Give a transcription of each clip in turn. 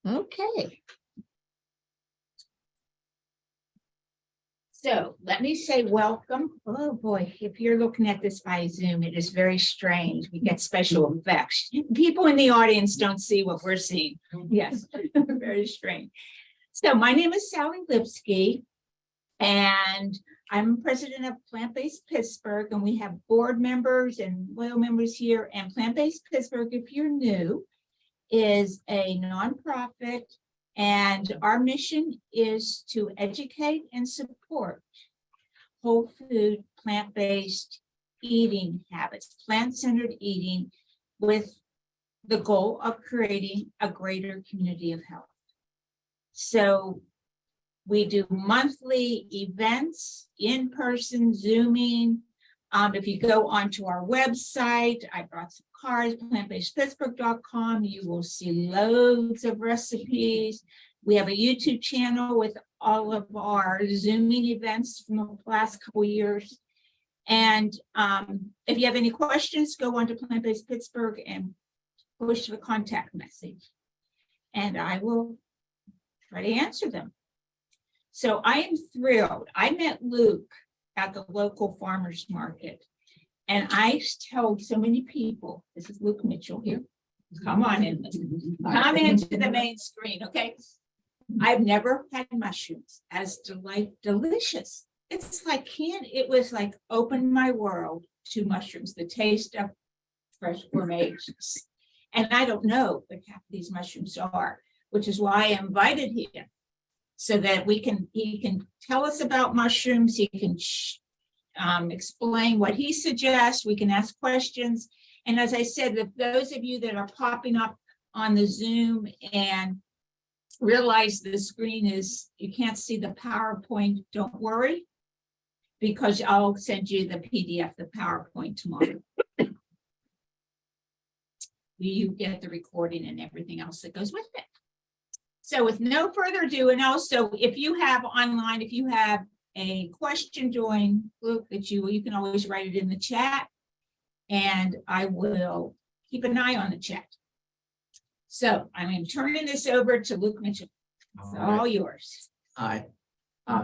Okay. So let me say welcome. Oh boy, if you're looking at this by Zoom, it is very strange. We get special effects. People in the audience don't see what we're seeing. Yes, very strange. So my name is Sally Lipsky, and I'm president of Plant-Based Pittsburgh, and we have board members and loyal members here. And Plant-Based Pittsburgh, if you're new, is a nonprofit, and our mission is to educate and support whole food, plant-based eating habits, plant-centered eating, with the goal of creating a greater community of health. So we do monthly events, in-person, Zooming. If you go onto our website, I brought some cards, plantbasedpittsburgh.com, you will see loads of recipes. We have a YouTube channel with all of our Zooming events from the last couple of years. And if you have any questions, go on to Plant-Based Pittsburgh and push the contact message, and I will try to answer them. So I am thrilled. I met Luke at the local farmers market, and I told so many people, this is Luke Mitchell here. Come on in, come into the main screen, okay? I've never had mushrooms as delicious. It's like it was like opened my world to mushrooms, the taste of fresh gourmet. And I don't know what half of these mushrooms are, which is why I invited him, so that he can tell us about mushrooms. He can explain what he suggests. We can ask questions. And as I said, if those of you that are popping up on the Zoom and realize the screen is, you can't see the PowerPoint, don't worry, because I'll send you the PDF, the PowerPoint tomorrow. You get the recording and everything else that goes with it. So with no further ado, and also if you have online, if you have a question during Luke that you can always write it in the chat, and I will keep an eye on the chat. So I'm turning this over to Luke Mitchell. It's all yours. Hi.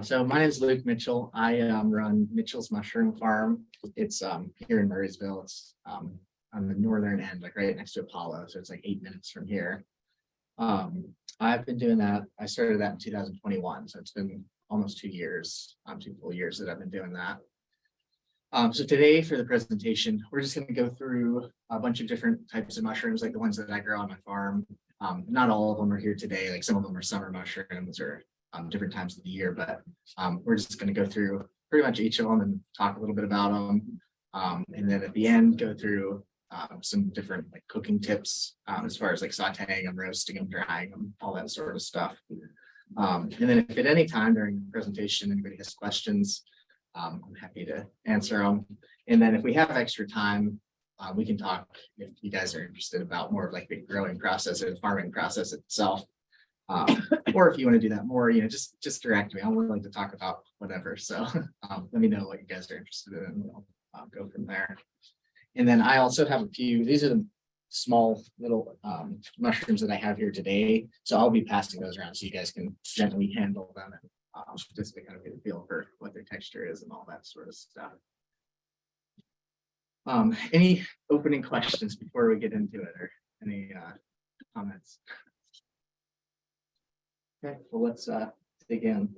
So my name is Luke Mitchell. I run Mitchell's Mushroom Farm. It's here in Murraysville. It's on the northern end, like right next to Apollo. So it's like 8 minutes from here. I've been doing that. I started that in 2021. So it's been almost 2 years, 2 full years that I've been doing that. So today for the presentation, we're just going to go through a bunch of different types of mushrooms, like the ones that I grow on my farm. Not all of them are here today. Like some of them are summer mushrooms or different times of the year, but we're just going to go through pretty much each of them and talk a little bit about them. And then at the end, go through some different like cooking tips as far as like sauteing them, roasting them, drying them, all that sort of stuff. And then if at any time during the presentation anybody has questions, I'm happy to answer them. And then if we have extra time, we can talk, if you guys are interested, about more of like the growing process or the farming process itself. Or if you want to do that more, just direct me. I'm willing to talk about whatever. So let me know what you guys are interested in, and we'll go from there. And then I also have a few, these are the small little mushrooms that I have here today. So I'll be passing those around so you guys can gently handle them and just to kind of get a feel for what their texture is and all that sort of stuff. Any opening questions before we get into it, or any comments? Okay, well, let's dig in.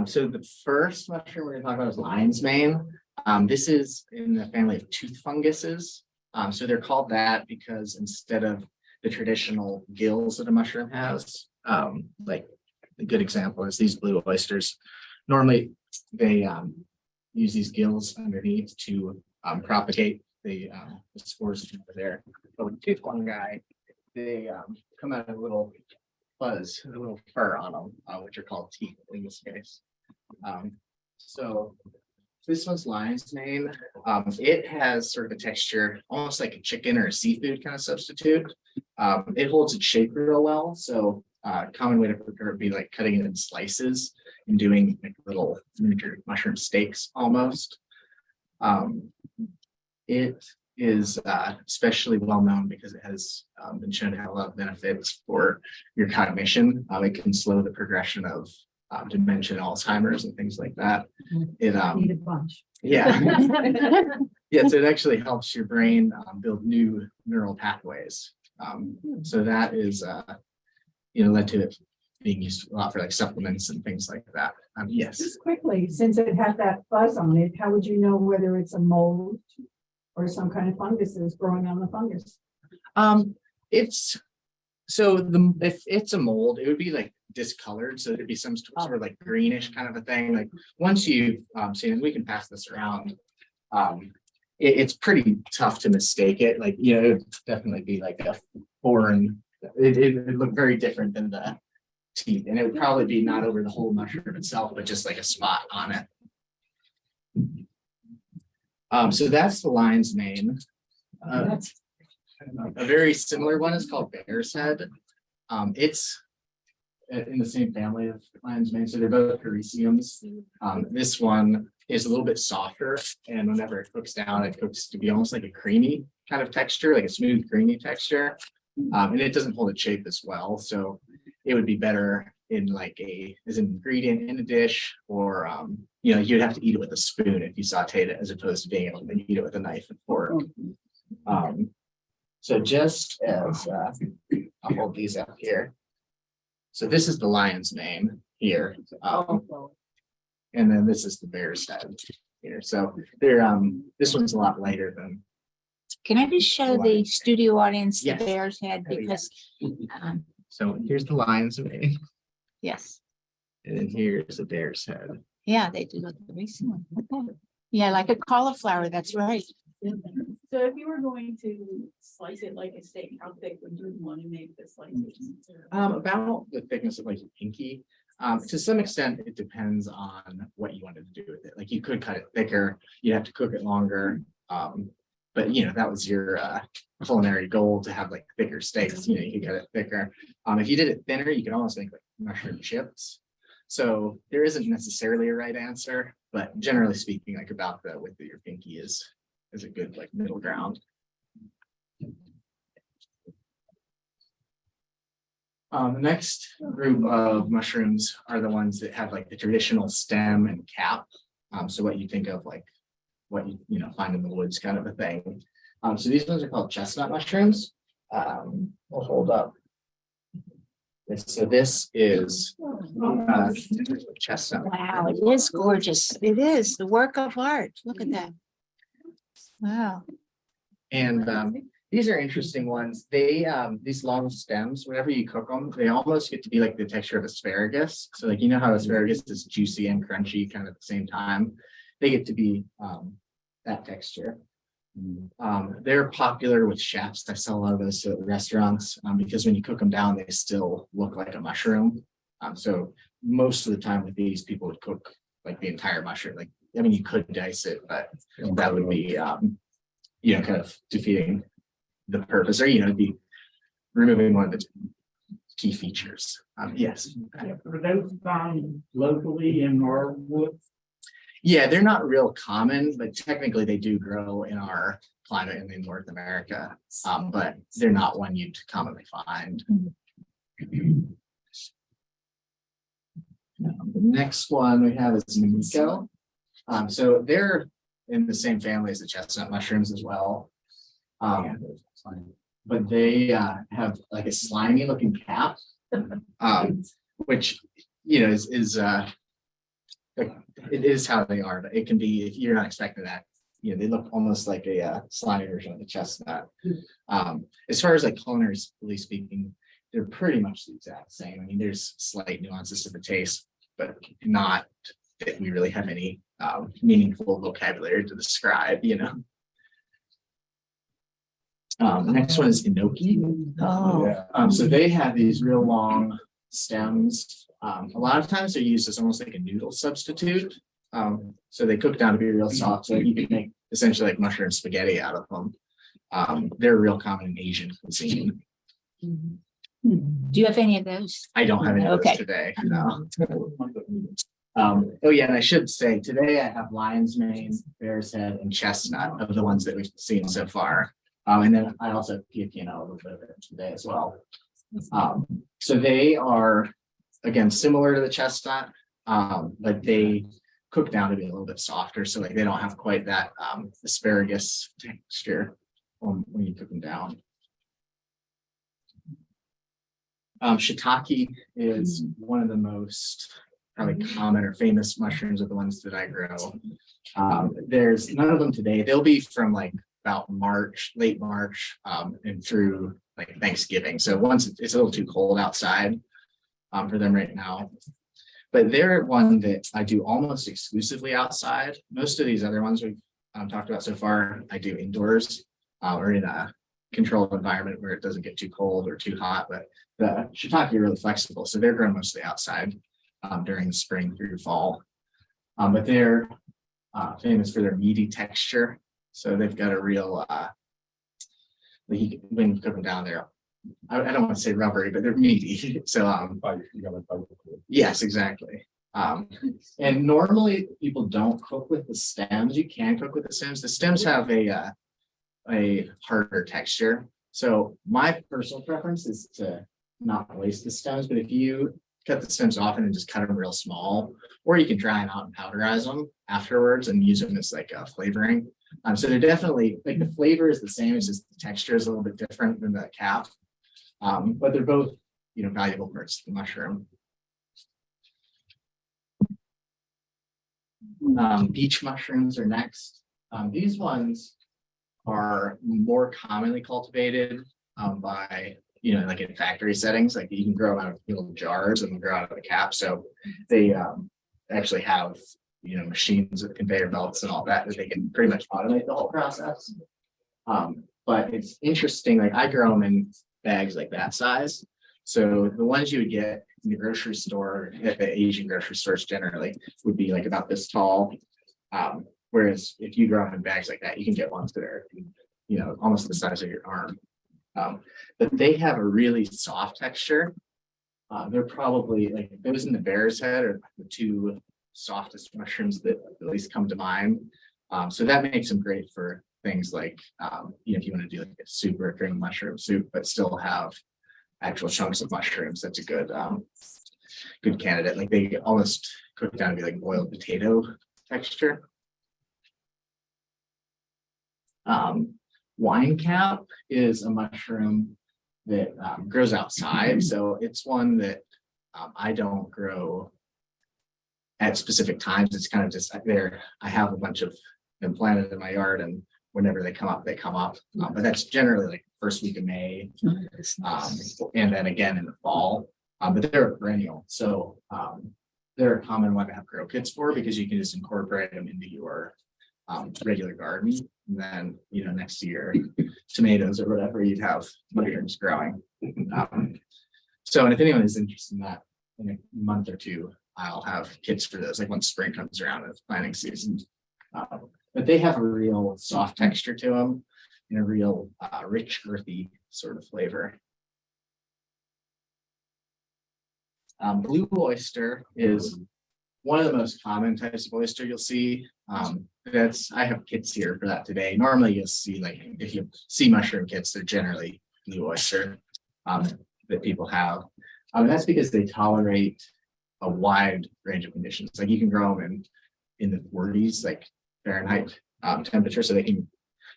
So the first mushroom we're going to talk about is lion's mane. This is in the family of tooth funguses. So they're called that because instead of the traditional gills that a mushroom has, like a good example is these blue oysters. Normally, they use these gills underneath to propagate the spores over there. But with tooth fungi, they come out of a little fuzz, a little fur on them, which are called teeth in this case. So this one's lion's mane. It has sort of a texture almost like a chicken or a seafood kind of substitute. It holds its shape real well. So a common way to prepare it would be like cutting it in slices and doing like little miniature mushroom steaks almost. It is especially well known because it has been shown to have a lot of benefits for your cognition. It can slow the progression of dementia, and Alzheimer's, and things like that. It Need a bunch. yeah. Yeah, so it actually helps your brain build new neural pathways. So that is, led to it being used a lot for like supplements and things like that. Yes. Just quickly, since it had that fuzz on it, how would you know whether it's a mold or some kind of fungus is growing on the fungus? It's if it's a mold, it would be like discolored, so there'd be some sort of like greenish kind of a thing. Like once you've seen it, we can pass this around. It's pretty tough to mistake it. Like, it would definitely be like a foreign. It would look very different than the teeth, and it would probably be not over the whole mushroom itself, but just like a spot on it. So that's the lion's mane. A very similar one is called bear's head. It's in the same family of lion's mane, so they're both hericiums. This one is a little bit softer, and whenever it cooks down, it cooks to be almost like a creamy kind of texture, like a smooth, creamy texture. And it doesn't hold its shape as well, so it would be better in like as an ingredient in a dish, or you'd have to eat it with a spoon if you sauteed it, as opposed to being able to eat it with a knife and fork. So just as I'll hold these up here. So this is the lion's mane here, and then this is the bear's head here. So they're this one's a lot lighter than. Can I just show the studio audience the Yes. bear's head, Oh, yeah. because, So here's the lion's mane, yes, and then here's the bear's head. yeah, they do look very similar. Okay. Yeah, like a cauliflower, that's right. So if you were going to slice it like a steak, how thick would you want to make the slices? About the thickness of like a pinky. To some extent, it depends on what you wanted to do with it. Like you could cut it thicker, you have to cook it longer. But that was your culinary goal, to have like thicker steaks. You could cut it thicker. If you did it thinner, you could almost make like mushroom chips. So there isn't necessarily a right answer, but generally speaking, like about the width of your pinky is a good like middle ground. The next group of mushrooms are the ones that have like the traditional stem and cap. So what you think of like what you find in the woods kind of a thing. So these ones are called chestnut mushrooms. We'll hold up. So this is chestnut. Wow, it is gorgeous. It is the work of art. Look at that. Wow. And these are interesting ones. They these long stems, whenever you cook them, they almost get to be like the texture of asparagus. So like how asparagus is juicy and crunchy kind of at the same time. They get to be that texture. They're popular with chefs. I sell a lot of those at restaurants because when you cook them down, they still look like a mushroom. So most of the time with these, people would cook like the entire mushroom. Like, I mean, you could dice it, but that would be kind of defeating the purpose, or be removing one of the key features. Yes. Are those found locally in Norwood? Yeah, they're not real common, but technically they do grow in our climate and in North America, but they're not one you'd commonly find. The next one we have is Mimiko. So they're in the same family as the chestnut mushrooms as well. But they have like a slimy looking cap, which is it is how they are, but it can be, if you're not expecting that, they look almost like a slimy version of the chestnut. As far as like culinarily speaking, they're pretty much the exact same. I mean, there's slight nuances to the taste, but not that we really have any meaningful vocabulary to describe, The next one is enoki. Oh, So they have these real long stems. A lot of times they're used as almost like a noodle substitute. So they cook down to be real soft. So you can make essentially like mushroom spaghetti out of them. They're real common in Asian cuisine. do you have any of those? I don't have any of Okay. those today. No. Oh yeah, and I should say, today I have lion's mane, bear's head, and chestnut of the ones that we've seen so far. And then I also have PPNL a little bit of it today as well. So they are, again, similar to the chestnut, but they cook down to be a little bit softer. So like they don't have quite that asparagus texture when you cook them down. Shiitake is one of the most probably common or famous mushrooms of the ones that I grow. There's none of them today. They'll be from like about March, late March, and through like Thanksgiving. So once it's a little too cold outside for them right now. But they're one that I do almost exclusively outside. Most of these other ones we've talked about so far, I do indoors or in a controlled environment where it doesn't get too cold or too hot. But the shiitake are really flexible, so they're grown mostly outside during the spring through fall. But they're famous for their meaty texture. So they've got a real, when you cook them down there, I don't want to say rubbery, but they're meaty. So yes, exactly. And normally people don't cook with the stems. You can cook with the stems. The stems have a harder texture. So my personal preference is to not waste the stems, but if you cut the stems off and then just cut them real small, or you can dry them out and powderize them afterwards and use them as like a flavoring. So they're definitely like the flavor is the same, it's just the texture is a little bit different than the cap. But they're both, valuable parts of the mushroom. Beach mushrooms are next. These ones are more commonly cultivated by, like in factory settings, like you can grow them out of little jars and grow out of the cap. So they actually have, machines with conveyor belts and all that they can pretty much automate the whole process. But it's interesting, like I grow them in bags like that size. So the ones you would get in the grocery store, at the Asian grocery stores generally, would be like about this tall. Whereas if you grow them in bags like that, you can get ones that are, almost the size of your arm. But they have a really soft texture. They're probably like those in the bear's head are the two softest mushrooms that at least come to mind. So that makes them great for things like, if you want to do like a soup or a cream mushroom soup, but still have actual chunks of mushrooms, that's a good, good candidate. Like they almost cook down to be like boiled potato texture. Wine cap is a mushroom that grows outside. So it's one that I don't grow at specific times. It's kind of just there. I have a bunch of them planted in my yard, and whenever they come up, they come up. But that's generally like first week of May, and then again in the fall. But they're a perennial. So they're a common one to have grow kits for, because you can just incorporate them into your regular garden. And then, next year, tomatoes or whatever, you'd have mushrooms growing. So, and if anyone is interested in that, in a month or two, I'll have kits for those, like once spring comes around and it's planting season. But they have a real soft texture to them and a real rich, earthy sort of flavor. Blue oyster is one of the most common types of oyster you'll see. I have kits here for that today. Normally you'll see, like, if you see mushroom kits, they're generally blue oyster that people have. That's because they tolerate a wide range of conditions. Like you can grow them in the 40s, like Fahrenheit temperature. So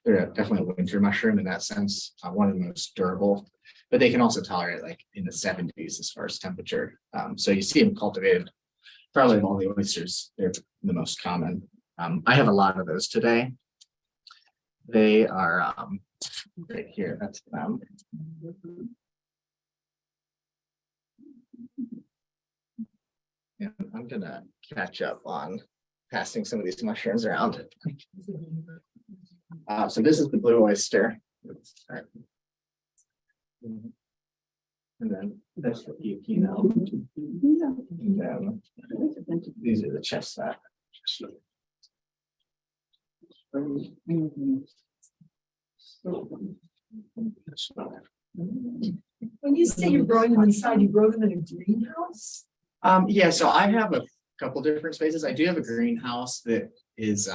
they're definitely a winter mushroom in that sense, one of the most durable, but they can also tolerate like in the 70s as far as temperature. So you see them cultivated, probably of all the oysters, they're the most common. I have a lot of those today. They are right here, that's them. And I'm gonna catch up on passing some of these mushrooms around. So this is the blue oyster. And then that's what you know. And then these are the chestnut. When you say you're growing them inside, you grow them in a greenhouse? Yeah, so I have a couple different spaces. I do have a greenhouse that is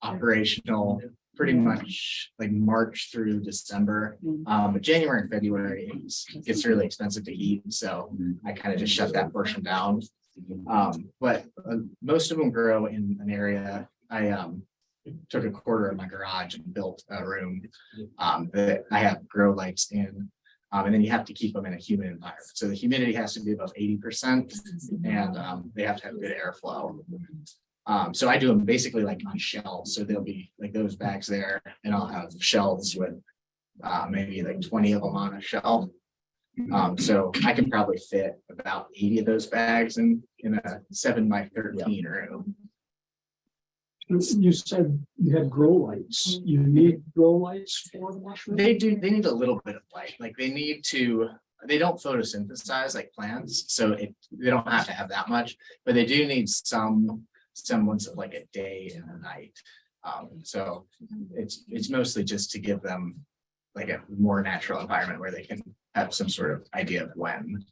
operational pretty much like March through December. But January and February gets really expensive to heat, so I kind of just shut that portion down. But most of them grow in an area. I took a quarter of my garage and built a room that I have grow lights in. And then you have to keep them in a humid environment. So the humidity has to be above 80%, and they have to have good airflow. So I do them basically like on shelves. So there'll be like those bags there, and I'll have shelves with maybe like 20 of them on a shelf. So I can probably fit about 80 of those bags in a 7x13 room. You said you had grow lights. You need grow lights for the mushroom? They need a little bit of light. Like they don't photosynthesize like plants, so they don't have to have that much, but they do need some semblance of like a day and a night. So it's mostly just to give them like a more natural environment where they can have some sort of idea of when,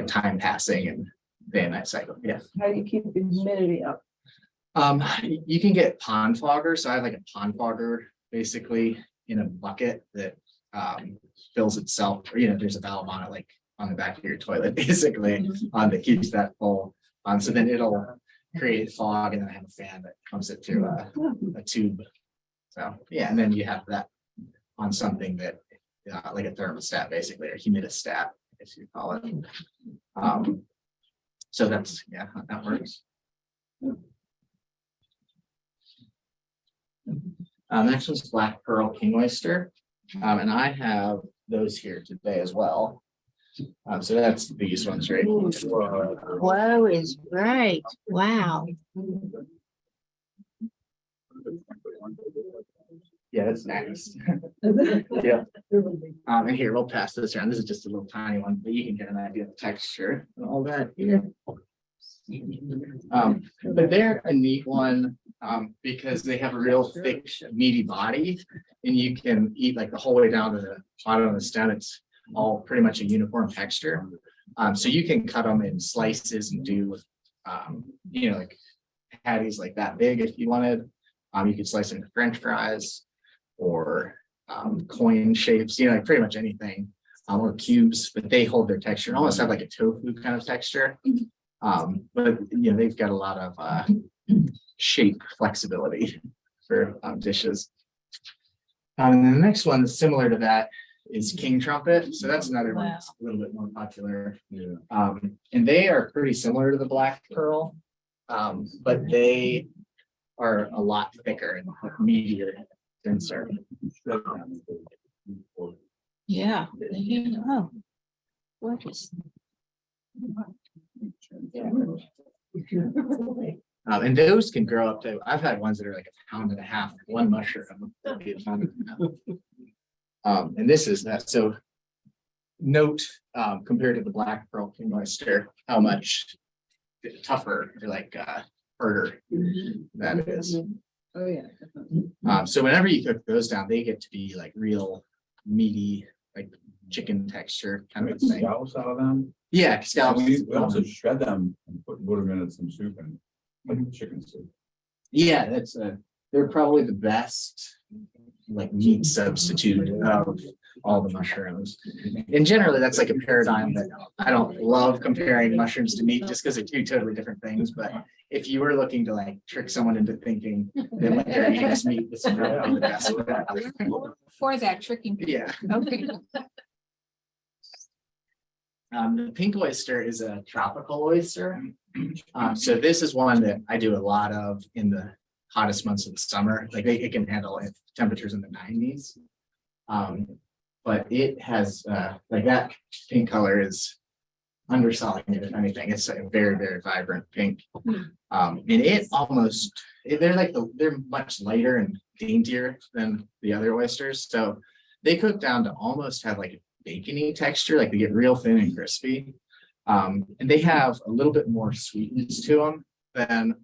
time passing and day and night cycle. Yeah. How do you keep the humidity up? You can get pond fogger. So I have like a pond fogger basically in a bucket that fills itself, or there's a valve on it, like on the back of your toilet, basically, that keeps that full. So then it'll create fog, and then I have a fan that pumps it through a tube. So yeah, and then you have that on something that like a thermostat, basically, or humidistat, as you call it. So that's that works. Next one's black pearl king oyster, and I have those here today as well. So that's these ones right here. Whoa is right. Wow. Yeah, that's next. Yeah. And here we'll pass this around. This is just a little tiny one, but you can get an idea of the texture and all that here. But they're a neat one because they have a real thick, meaty body, and you can eat like the whole way down to the bottom of the stem. It's all pretty much a uniform texture. So you can cut them in slices and do, like patties like that big if you wanted. You could slice into French fries or coin shapes, like pretty much anything, or cubes, but they hold their texture and almost have like a tofu kind of texture. But they've got a lot of shape flexibility for dishes. And then the next one is similar to that is king trumpet. So that's another one that's a little bit more popular. And they are pretty similar to the black pearl, but they are a lot thicker and meatier, denser. Yeah. Oh. Gorgeous. And those can grow up to, I've had ones that are like 1.5 pounds, one mushroom. And this is that. So note, compared to the black pearl king oyster, how much tougher or like harder that is. Oh, yeah. So whenever you cook those down, they get to be like real meaty, like chicken texture kind of thing. Scallops out of them. Yeah, scallops. We also shred them and put them in some soup and like chicken soup. Yeah, that's they're probably the best like meat substitute of all the mushrooms. And generally that's like a paradigm that I don't love comparing mushrooms to meat just because they're two totally different things. But if you were looking to like trick someone into thinking that what they're eating is meat, this is probably the best one. For that tricking. Yeah. Okay. The pink oyster is a tropical oyster. So this is one that I do a lot of in the hottest months of the summer. Like it can handle temperatures in the 90s. But it has like that pink color is underselling it, if anything. It's a very, very vibrant pink. And it almost, they're much lighter and daintier than the other oysters. So they cook down to almost have like a bacony texture, like they get real thin and crispy. And they have a little bit more sweetness to them than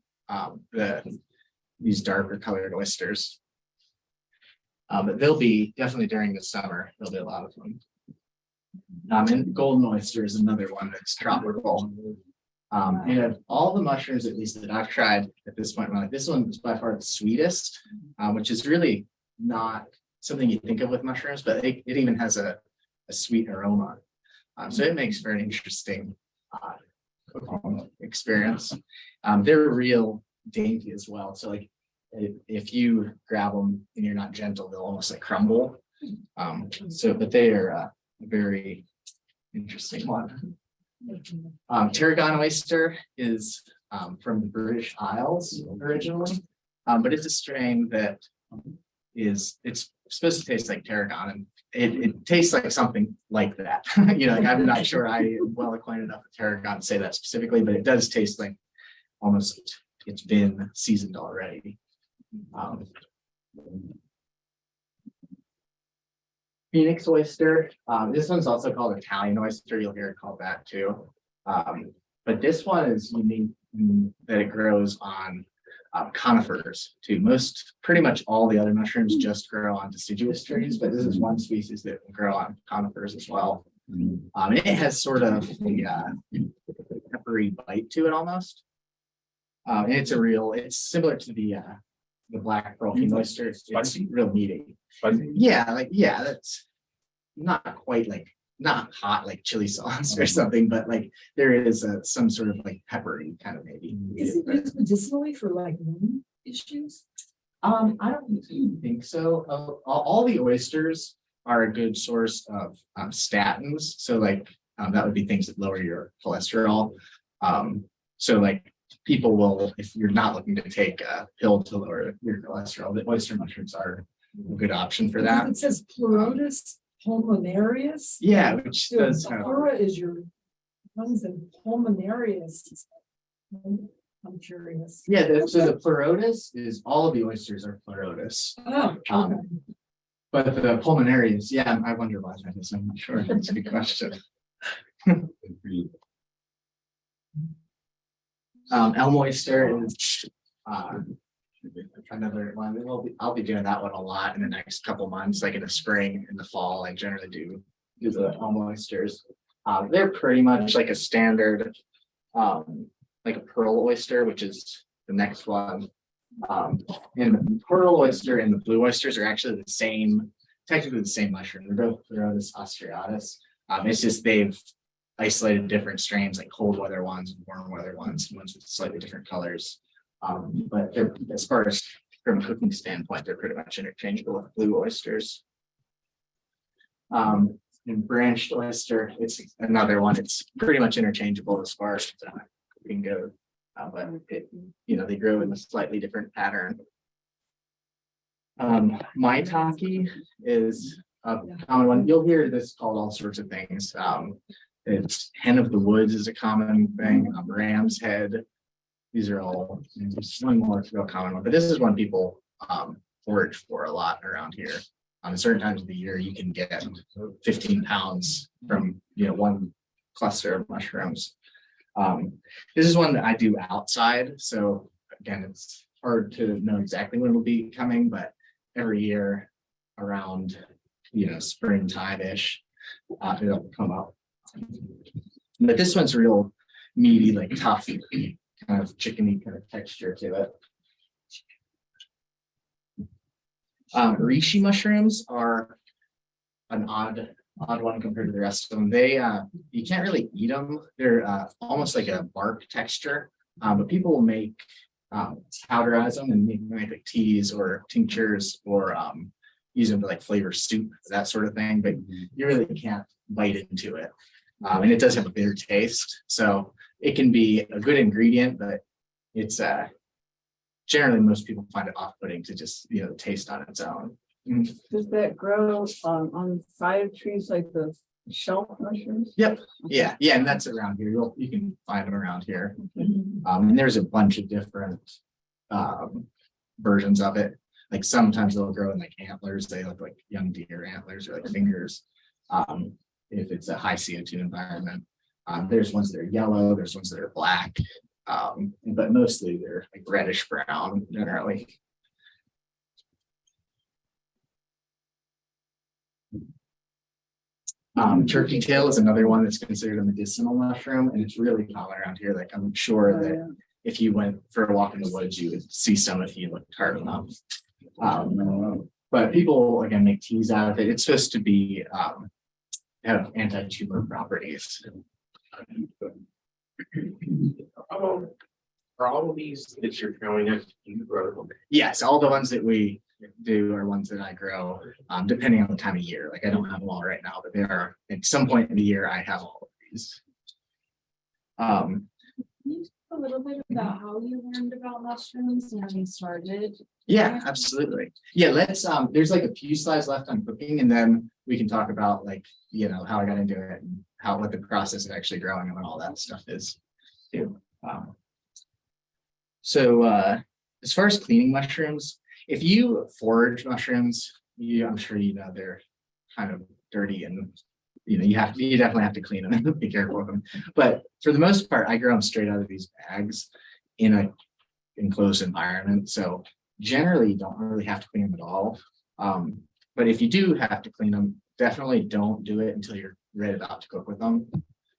these darker colored oysters. But they'll be definitely during the summer, there'll be a lot of them. And golden oyster is another one that's tropical. And of all the mushrooms, at least that I've tried at this point, like this one is by far the sweetest, which is really not something you think of with mushrooms, but it even has a sweet aroma. So it makes for an interesting cooking experience. They're real dainty as well. So like if you grab them and you're not gentle, they'll almost like crumble. But they are a very interesting one. Tarragon oyster is from the British Isles originally, but it's a strain that it's supposed to taste like tarragon, and it tastes like something like that. Like I'm not sure I am well acquainted enough with tarragon to say that specifically, but it does taste like almost it's been seasoned already. Phoenix oyster. This one's also called Italian oyster. You'll hear it called that too. But this one is unique in that it grows on conifers too. Pretty much all the other mushrooms just grow on deciduous trees, but this is one species that will grow on conifers as well. And it has sort of a peppery bite to it almost. And it's similar to the black pearl king oyster. It's real meaty. Yeah, that's not quite like not hot like chili sauce or something, but like there is some sort of like peppery kind of maybe. Is it used medicinally for like lung issues? I don't think so. All the oysters are a good source of statins. So like that would be things that lower your cholesterol. So like people will, if you're not looking to take a pill to lower your cholesterol, the oyster mushrooms are a good option for that. It says Pleurotus pulmonarius. Yeah, which So does kind of, pleura is your lungs and pulmonarius. I'm curious. yeah, so the pleurotus is all of the oysters are pleurotus. Oh, okay. But the pulmonarius, yeah, I wonder why that is. I'm not sure. That's a good question. Elm oyster is another one. I'll be doing that one a lot in the next couple months, like in the spring and the fall. I generally do the elm oysters. They're pretty much like a standard, like a pearl oyster, which is the next one. And the pearl oyster and the blue oysters are actually the same, technically the same mushroom. They're both Pleurotus austratus. It's just they've isolated different strains, like cold weather ones and warm weather ones with slightly different colors. But they're, as far as from a cooking standpoint, they're pretty much interchangeable with blue oysters. And branched oyster, it's another one. It's pretty much interchangeable as far as cooking goes. But they grow in a slightly different pattern. Maitake is a common one. You'll hear this called all sorts of things. It's hen of the woods is a common thing. Ram's head. These are all. There's one more real common one, but this is one people forage for a lot around here. On certain times of the year, you can get 15 pounds from one cluster of mushrooms. This is one that I do outside. So again, it's hard to know exactly when it'll be coming, but every year around, springtime-ish, it'll come up. But this one's real meaty, like tough, kind of chickeny kind of texture to it. Reishi mushrooms are an odd one compared to the rest of them. They you can't really eat them. They're almost like a bark texture, but people will make powderize them and make like teas or tinctures or use them to like flavor soup, that sort of thing. But you really can't bite into it, and it does have a bitter taste. So it can be a good ingredient, but it's generally most people find it off-putting to just taste on its own. Does that grow on the side of trees like the shelf mushrooms? Yep. Yeah, and that's around here. You can find them around here. And there's a bunch of different versions of it. Like sometimes they'll grow in like antlers. They look like young deer antlers or like fingers. If it's a high CO2 environment. There's ones that are yellow. There's ones that are black. But mostly they're like reddish brown generally. Turkey tail is another one that's considered a medicinal mushroom, and it's really common around here. Like I'm sure that if you went for a walk in the woods, you would see some if you looked hard enough. But people again make teas out of it. It's supposed to be have anti-tumor properties. For all of these that you're growing up, you grow them. Yes, all the ones that we do are ones that I grow, depending on the time of year. Like I don't have them all right now, but they are at some point in the year I have all of these. Can you talk a little bit about how you learned about mushrooms and how you started? Yeah, absolutely. Yeah, let's there's like a few slides left on cooking, and then we can talk about like, you know, how I got into it and what the process of actually growing them and all that stuff is too. As far as cleaning mushrooms, if you forage mushrooms, I'm sure you know they're kind of dirty, and you definitely have to clean them and be careful of them. But for the most part, I grow them straight out of these bags in a enclosed environment. So generally you don't really have to clean them at all. But if you do have to clean them, definitely don't do it until you're ready about to cook with them.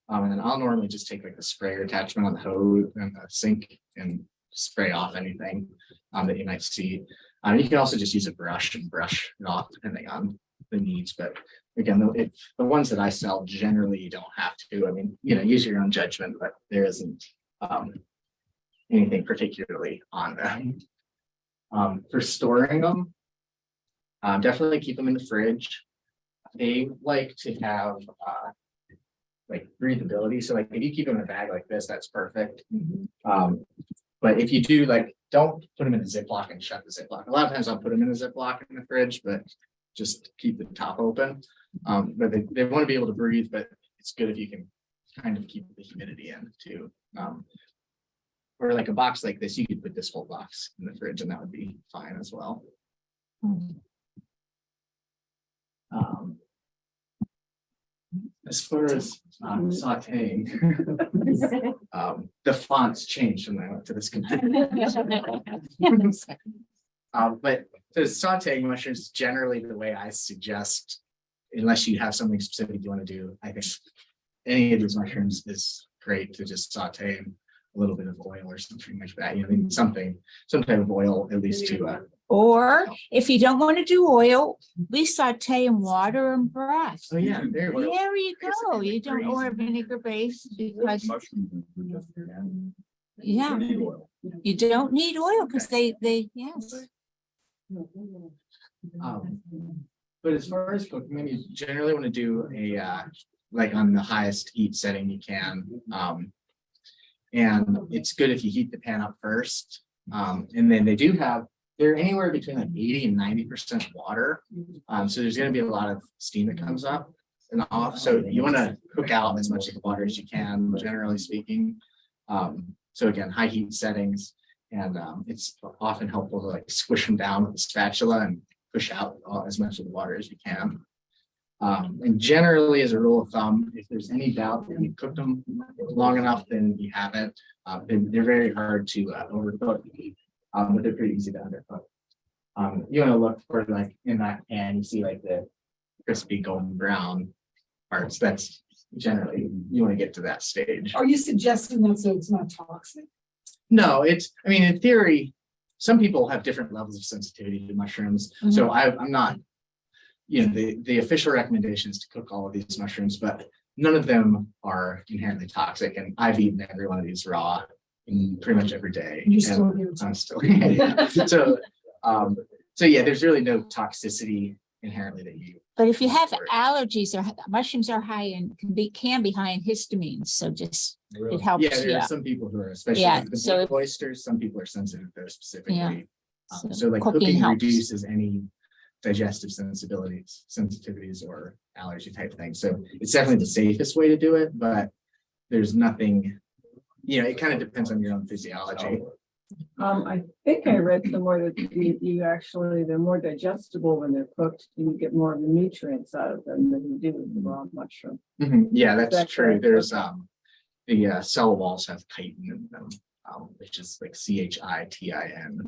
And then I'll normally just take like the sprayer attachment on the hose and the sink and spray off anything that you might see. You can also just use a brush and brush it off depending on the needs. But again, the ones that I sell, generally you don't have to. I mean, you know, use your own judgment, but there isn't anything particularly on them. For storing them, definitely keep them in the fridge. They like to have like breathability. So like if you keep them in a bag like this, that's perfect. But if you do, like, don't put them in a Ziploc and shut the Ziploc. A lot of times I'll put them in a Ziploc in the fridge, but just keep the top open. But they want to be able to breathe, but it's good if you can kind of keep the humidity in too. Or like a box like this, you could put this whole box in the fridge and that would be fine as well. As far as sauteing, the fonts changed when I went to this computer. But the sauteing mushrooms is generally the way I suggest, unless you have something specific you want to do. I think any of these mushrooms is great to just saute in a little bit of oil or something like that. You know, some type of oil at least to. Or if you don't want to do oil, we saute in water and broth. Oh yeah, there we go. There you go. You don't or vinegar based because yeah, you don't need oil because they yes. But as far as cooking, you generally want to do a like on the highest heat setting you can. And it's good if you heat the pan up first. And then they're anywhere between like 80 and 90% water. So there's going to be a lot of steam that comes up and off. So you want to cook out as much of the water as you can, generally speaking. So again, high heat settings, and it's often helpful to like squish them down with a spatula and push out as much of the water as you can. And generally, as a rule of thumb, if there's any doubt that you've cooked them long enough, then you haven't. They're very hard to overcook, but they're pretty easy to undercook. You want to look for like in that pan, you see like the crispy golden brown parts. That's generally, you want to get to that stage. Are you suggesting that so it's not toxic? No, I mean, in theory, some people have different levels of sensitivity to mushrooms. So I'm not, you know, the official recommendation is to cook all of these mushrooms, but none of them are inherently toxic. And I've eaten every one of these raw pretty much every day. You still do. I'm still, yeah. So yeah, there's really no toxicity inherently that you. But if you have allergies or mushrooms are high in can be high in histamines, so just it helps. Yeah, there are some people who are, especially with oysters, some people are sensitive to those specifically. Yeah. So like cooking reduces any digestive sensitivities or allergy type things. So it's definitely the safest way to do it, but there's nothing, you know, it kind of depends on your own physiology. I think I read somewhere that they're more digestible when they're cooked, and you get more of the nutrients out of them than you do with the raw mushroom. Yeah, that's true. There's the cell walls have chitin in them, which is like CHITIN.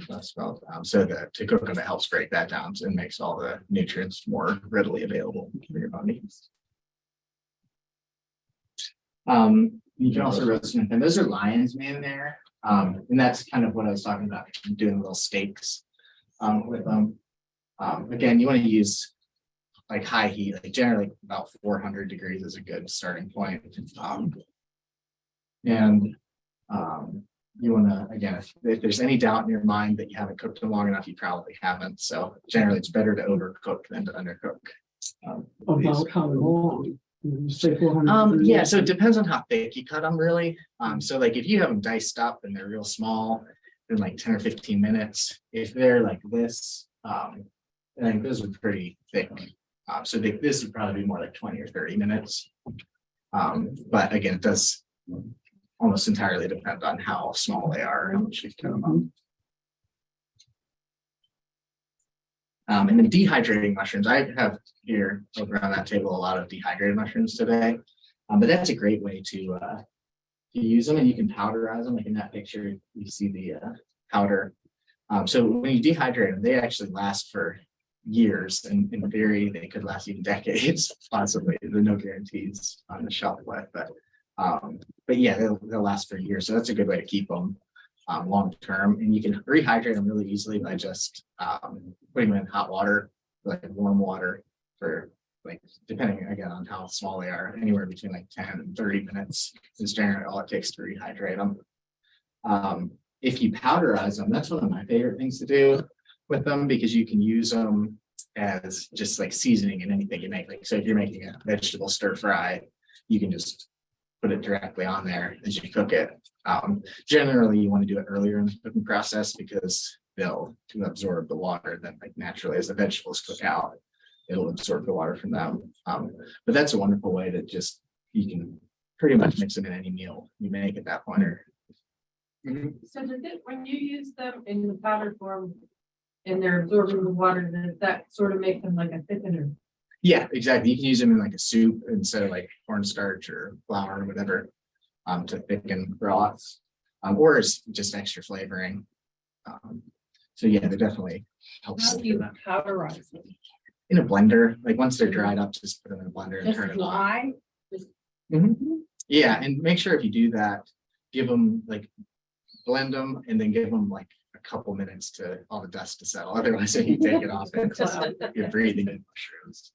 That's spelled. So to cook them, it helps break that down and makes all the nutrients more readily available for your body. You can also roast them, and those are lion's mane there. And that's kind of what I was talking about, doing little steaks with them. Again, you want to use like high heat, like generally about 400 degrees is a good starting point. And you want to, again, if there's any doubt in your mind that you haven't cooked them long enough, you probably haven't. So generally, it's better to overcook than to undercook. About how long? You say 400 Yeah, so it depends on how thick you cut them, really. So like if you have them diced up and they're real small, in like 10 or 15 minutes. If they're like this, I think those are pretty thick. So this would probably be more like 20 or 30 minutes. But again, it does almost entirely depend on how small they are and how much you cut them up. And then dehydrating mushrooms, I have here over on that table a lot of dehydrated mushrooms today. But that's a great way to use them, and you can powderize them. Like in that picture, you see the powder. So when you dehydrate them, they actually last for years, and in theory, they could last even decades, possibly. There are no guarantees on the shelf life, but yeah, they'll last for years. So that's a good way to keep them long term, and you can rehydrate them really easily by just putting them in hot water, like warm water, for like, depending again on how small they are, anywhere between like 10 and 30 minutes is generally all it takes to rehydrate them. If you powderize them, that's one of my favorite things to do with them, because you can use them as just like seasoning in anything you make. Like, so if you're making a vegetable stir fry, you can just put it directly on there as you cook it. Generally, you want to do it earlier in the cooking process because they'll absorb the water that, like, naturally as the vegetables cook out, it'll absorb the water from them. But that's a wonderful way to just, you can pretty much mix them in any meal you make at that point. So when you use them in the powder form and they're absorbing the water, does that sort of make them like a thickener? Yeah, exactly. You can use them in like a soup instead of like cornstarch or flour or whatever, to thicken broths, or it's just extra flavoring. So yeah, they definitely help. How do you powderize them? In a blender, like once they're dried up, just put them in a blender and Just turn it on. dry? Yeah, and make sure if you do that, give them like, blend them and then give them like a couple minutes to all the dust to settle. Otherwise, if you take it off, you're breathing in mushrooms.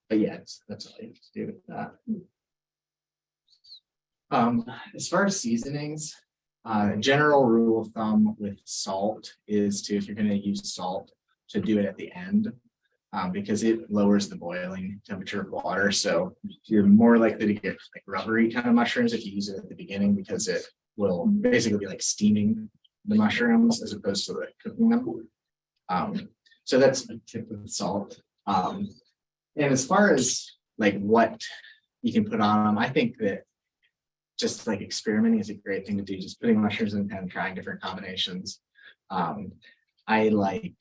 But yeah, that's all you have to do with that. As far as seasonings, general rule of thumb with salt is to, if you're going to use salt, to do it at the end, because it lowers the boiling temperature of water. So you're more likely to get like rubbery kind of mushrooms if you use it at the beginning, because it will basically be like steaming the mushrooms as opposed to like cooking them. So that's a tip with salt. And as far as like what you can put on them, I think that just like experimenting is a great thing to do. Just putting mushrooms in a pan, trying different combinations. I like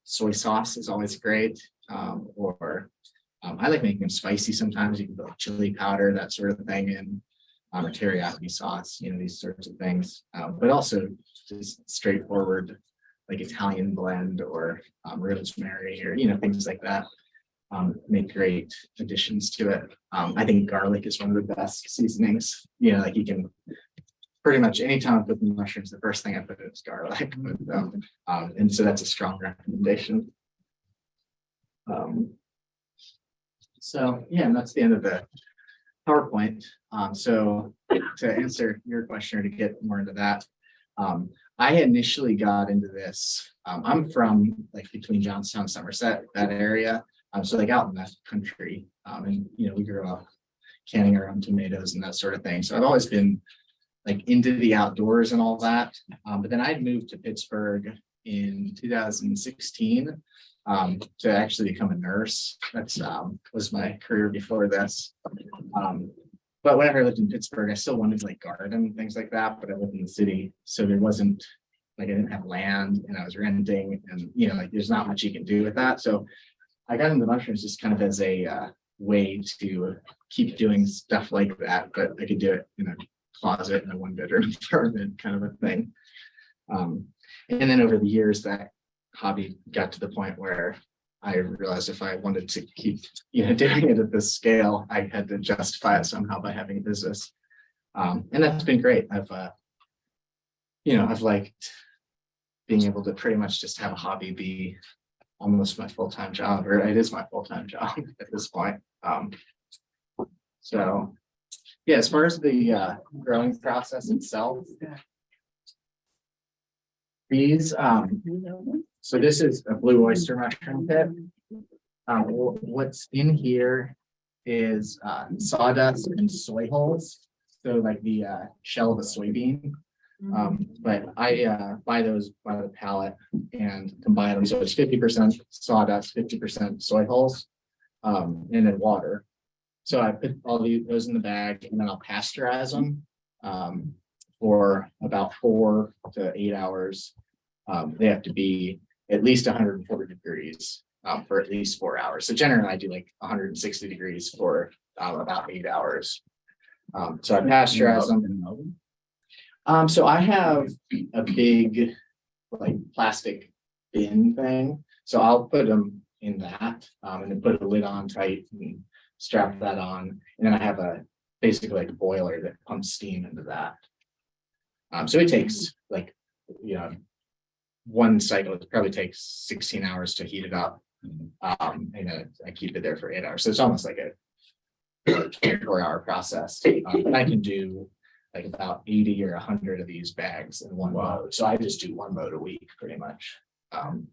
soy sauce is always great. Or I like making them spicy sometimes. You can put like chili powder, that sort of thing in, or teriyaki sauce, these sorts of things. But also just straightforward like Italian blend or rosemary or things like that. Make great additions to it. I think garlic is one of the best seasonings. Like you can pretty much anytime I put the mushrooms, the first thing I put in is garlic with them. And so that's a strong recommendation. So yeah, and that's the end of the PowerPoint. So to answer your question or to get more into that, I initially got into this. I'm from like between Johnstown, Somerset, that area. So like out in the country, and we grew up canning our own tomatoes and that sort of thing. So I've always been like into the outdoors and all that. But then I moved to Pittsburgh in 2016 to actually become a nurse. That's was my career before this. But whenever I lived in Pittsburgh, I still wanted to like garden and things like that. But I lived in the city, so there wasn't like, I didn't have land and I was renting, and like there's not much you can do with that. So I got into mushrooms just kind of as a way to keep doing stuff like that, but I could do it in a closet in a 1-bedroom apartment kind of a thing. And then over the years, that hobby got to the point where I realized if I wanted to keep, doing it at this scale, I had to justify it somehow by having a business. And that's been great. I've liked being able to pretty much just have a hobby be almost my full-time job, or it is my full-time job at this point. So, yeah, as far as the growing process itself, these, so this is a blue oyster mushroom pit. What's in here is sawdust and soy hulls. So like the shell of a soybean. But I buy those by the pallet and combine them. So it's 50% sawdust, 50% soy hulls, and then water. So I put all those in the bag and then I'll pasteurize them for about 4 to 8 hours. They have to be at least 140 degrees for at least 4 hours. So generally I do like 160 degrees for about 8 hours. So I pasteurize them. So I have a big like plastic bin thing. So I'll put them in that and then put a lid on tight and strap that on. And then I have basically like a boiler that pumps steam into that. So it takes like, one cycle, it probably takes 16 hours to heat it up. And then I keep it there for 8 hours. So it's almost like a 24-hour process. But I can do like about 80 or 100 of these bags in one load. So I just do one load a week pretty much. And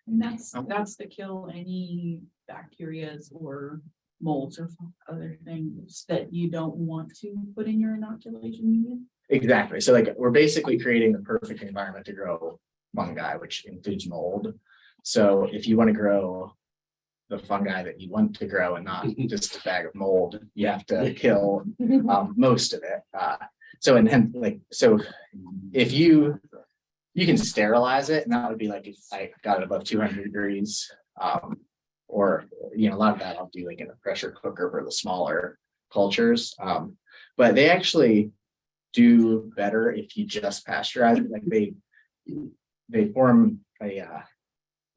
that's to kill any bacterias or molds or other things that you don't want to put in your inoculation medium. Exactly. So like we're basically creating the perfect environment to grow fungi, which includes mold. So if you want to grow the fungi that you want to grow and not just a bag of mold, you have to kill most of it. So if you can sterilize it, and that would be like if I got it above 200 degrees, or a lot of that I'll do like in a pressure cooker for the smaller cultures. But they actually do better if you just pasteurize it. Like they form a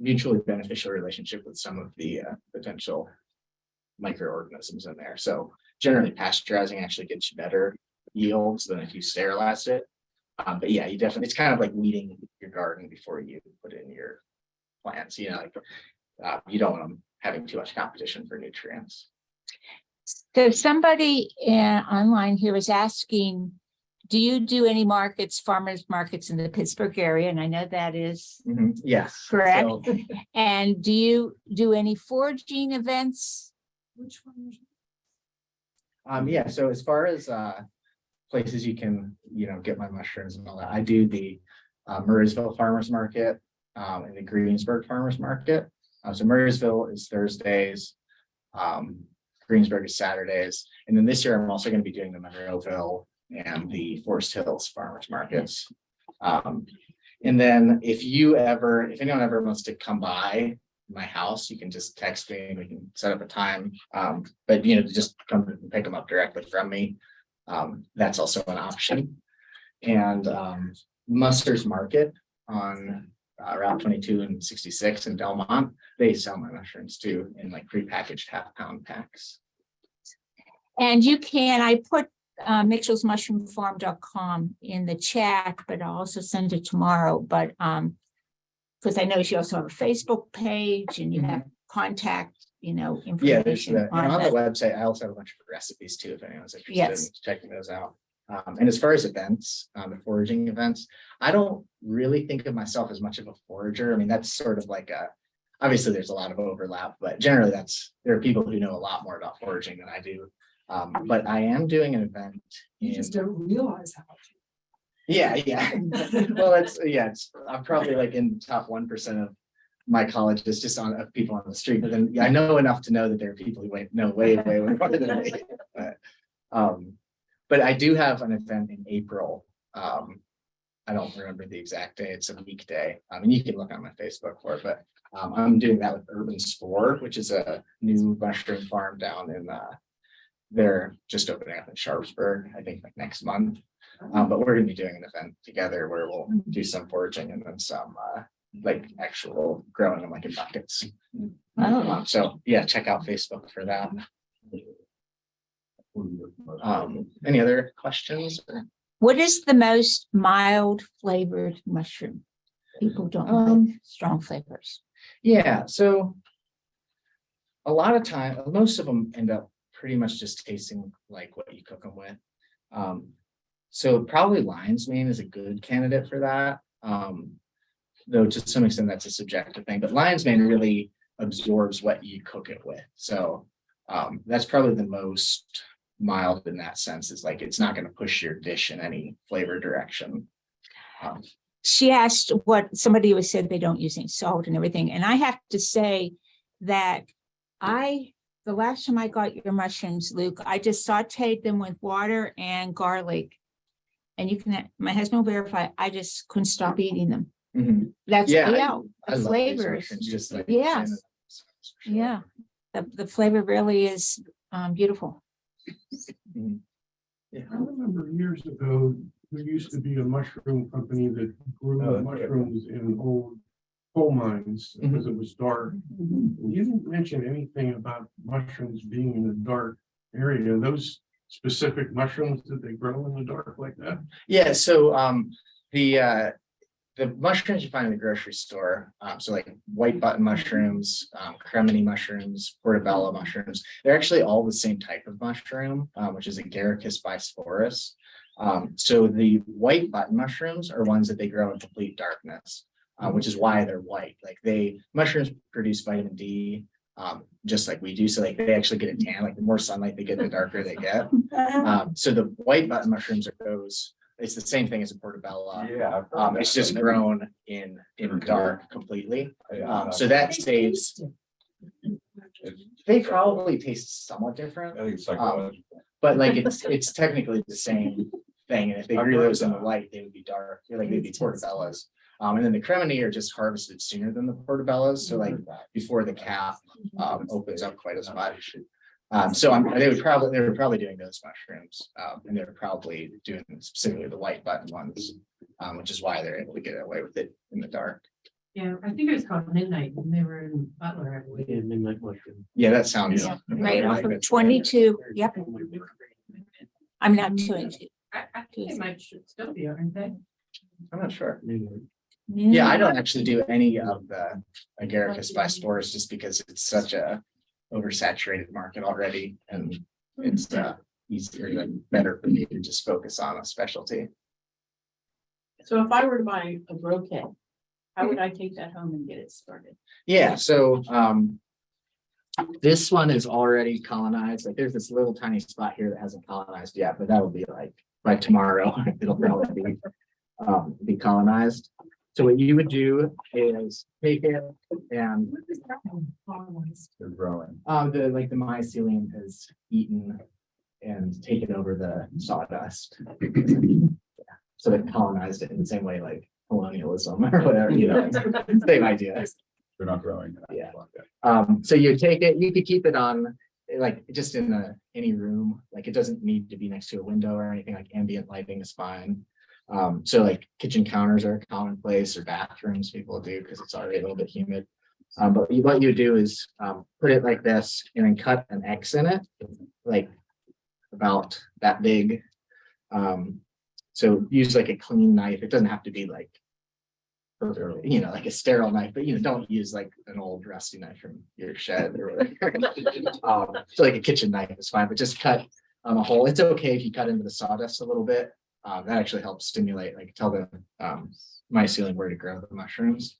mutually beneficial relationship with some of the potential microorganisms in there. So generally pasteurizing actually gets you better yields than if you sterilized it. But yeah, it's kind of like weeding your garden before you put in your plants. You don't want them having too much competition for nutrients. So somebody online here was asking, do you do any farmers markets in the Pittsburgh area? And I know that is Yes. correct. So, and do you do any foraging events? Which one? yeah. So as far as places you can, get my mushrooms and all that, I do the Murraysville Farmers Market and the Greensburg Farmers Market. So Murraysville is Thursdays, Greensburg is Saturdays, and then this year I'm also going to be doing the Monroeville and the Forest Hills Farmers Markets. And then if anyone ever wants to come by my house, you can just text me and we can set up a time. But just come and pick them up directly from me. That's also an option. And Muster's Market on Route 22 and 66 in Belmont, they sell my mushrooms too in like prepackaged half-pound packs. And I put mitchellsmushroomfarm.com in the chat, but I'll also send it tomorrow. But because I know you also have a Facebook page and you have contact, information. Yeah, there's on the website. I also have a bunch of recipes too, if anyone's interested in checking those out. And as far as events, the foraging events, I don't really think of myself as much of a forager. I mean, that's sort of like obviously there's a lot of overlap, but generally there are people who know a lot more about foraging than I do. But I am doing an event. You just don't realize how much. Yeah. Well, I'm probably like in the top 1% of my college is just of people on the street, but then I know enough to know that there are people who know way more than me. But I do have an event in April. I don't remember the exact day. It's a weekday. You can look on my Facebook for it, but I'm doing that with Urban Spore, which is a new mushroom farm down in they're just opening up in Sharpsburg, I think like next month. But we're going to be doing an event together where we'll do some foraging and then some like actual growing them like in buckets. Oh. So yeah, check out Facebook for that. Any other questions? What is the most mild flavored mushroom? People don't like strong flavors. Yeah, so a lot of time, most of them end up pretty much just tasting like what you cook them with. So probably lion's mane is a good candidate for that. Though to some extent that's a subjective thing, but lion's mane really absorbs what you cook it with. So that's probably the most mild in that sense, is like it's not going to push your dish in any flavor direction. She asked what somebody was said they don't use any salt and everything. And I have to say that the last time I got your mushrooms, Luke, I just sauteed them with water and garlic. And my husband will verify, I just couldn't stop eating them. Mhm. That's, Yeah, yeah, I the love these flavors. mushrooms, just like Yes. sure. Yeah, the flavor really is beautiful. Mhm. I remember years ago, there used to be a mushroom company that grew mushrooms in old coal mines because it was dark. You didn't mention anything about mushrooms being in a dark area. Those specific mushrooms that they grow in the dark like that? Yeah, so the mushrooms you find in the grocery store, so like white button mushrooms, cremini mushrooms, portobello mushrooms, they're actually all the same type of mushroom, which is Agaricus bisporus. So the white button mushrooms are ones that they grow in complete darkness, which is why they're white. Like mushrooms produce vitamin D, just like we do. So like they actually get a tan, like the more sunlight they get, the darker they get. So the white button mushrooms are those. It's the same thing as a portobello. Yeah. It's just grown in dark completely. So that saves. They probably taste somewhat different, I think it's psychological. but like it's technically the same thing. And if they grew those in the light, they would be dark. Like they'd be portobellos. And then the cremini are just harvested sooner than the portobellos. So like before the cap opens up quite as much. So they were probably doing those mushrooms, and they're probably doing specifically the white button ones, which is why they're able to get away with it in the dark. Yeah, I think it was called Midnight when they were in Butler, I believe. Yeah, midnight mushroom. Yeah, that sounds. Right off of 22, yep. I'm not 22. I think they might should still be, aren't they? I'm not sure. Yeah, I don't actually do any of the Agaricus bisporus just because it's such a oversaturated market already, and it's easier and better for me to just focus on a specialty. So if I were to buy a grow kit, how would I take that home and get it started? Yeah, so this one is already colonized. Like there's this little tiny spot here that hasn't colonized yet, but that'll be like by tomorrow. It'll probably be colonized. So what you would do is take it and They're growing. the mycelium has eaten and taken over the sawdust. So they colonized it in the same way like colonialism or whatever, same idea. They're not growing. Yeah. So you take it, you could keep it on like just in any room, like it doesn't need to be next to a window or anything, like ambient lighting is fine. So like kitchen counters are commonplace, or bathrooms people do because it's already a little bit humid. But what you do is put it like this and then cut an X in it, like about that big. So use like a clean knife. It doesn't have to be like, like a sterile knife, but don't use like an old rusty knife from your shed or whatever. So like a kitchen knife is fine, but just cut a hole. It's okay if you cut into the sawdust a little bit. That actually helps stimulate, like tell the mycelium where to grow the mushrooms.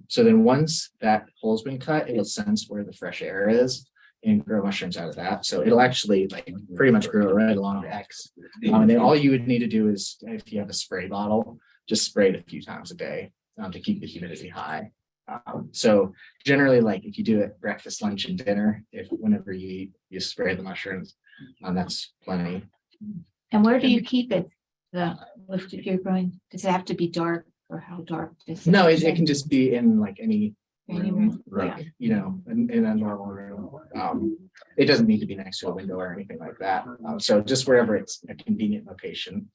So then once that hole's been cut, it'll sense where the fresh air is and grow mushrooms out of that. So it'll actually like pretty much grow right along the X. And then all you would need to do is, if you have a spray bottle, just spray it a few times a day to keep the humidity high. So generally, like if you do it breakfast, lunch, and dinner, whenever you eat, you spray the mushrooms, that's plenty. And where do you keep it? If you're growing, does it have to be dark, or how dark? No, it can just be in like any Any room, room, like, in a normal room. It doesn't need to be next to a window or anything like that. So just wherever it's a convenient location.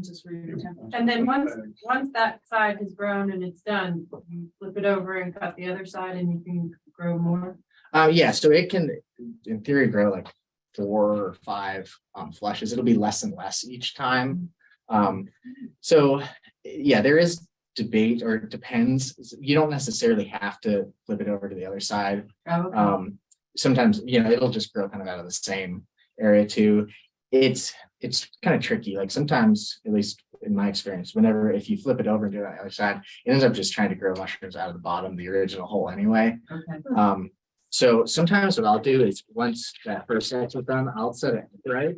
Just for your temperature. And then once that side has grown and it's done, you flip it over and cut the other side and you can grow more. Yeah, so it can, in theory, grow like 4 or 5 flushes. It'll be less and less each time. So yeah, there is debate, or it depends. You don't necessarily have to flip it over to the other side. Oh, Sometimes, it'll just grow kind of out of the same area too. It's kind of tricky. Like sometimes, at least in my experience, if you flip it over and do it on the other side, it ends up just trying to grow mushrooms out of the bottom of the original hole anyway. okay. So sometimes what I'll do is once that first set's done, I'll set it right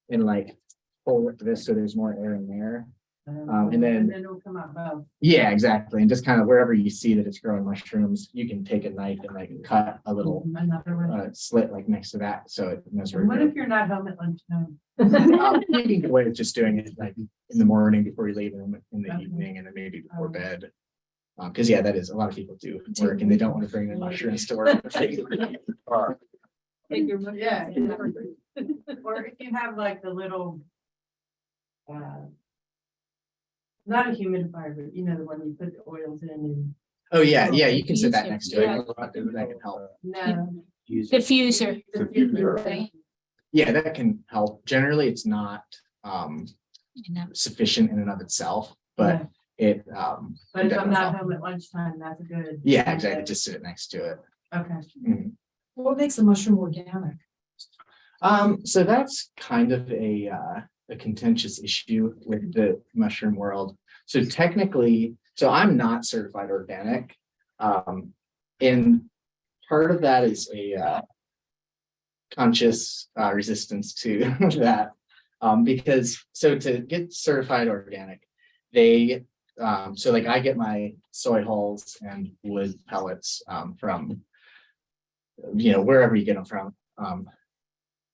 and like pull this so there's more air in there. And then it'll come out both. yeah, exactly. And just kind of wherever you see that it's growing mushrooms, you can take a knife and like cut a little Another one. slit like next to that. So it knows where And to what go. if you're not home at lunchtime? You can get away with just doing it like in the morning before you leave and in the Okay. evening and then maybe before bed. Because yeah, that is a lot of people do work and they don't want to bring their mushrooms to work. Or- Yeah. Or if you have like the little. Not a humidifier, but you know, the one you put the oils in and. Oh, yeah, you can sit that Diffuser. next to Yeah. it. That can help. No. Diffuser. Diffuser. Yeah, that can help. Generally, it's not You know. sufficient in and of itself, but it But if I'm definitely not help. home at lunchtime, that's good. Yeah, exactly. Just sit it next to it. Okay. Mhm. What makes a mushroom organic? So that's kind of a contentious issue with the mushroom world. So technically, I'm not certified organic. And part of that is a conscious resistance to that. Because to get certified organic, they like I get my soy hulls and wood pellets from wherever you get them from.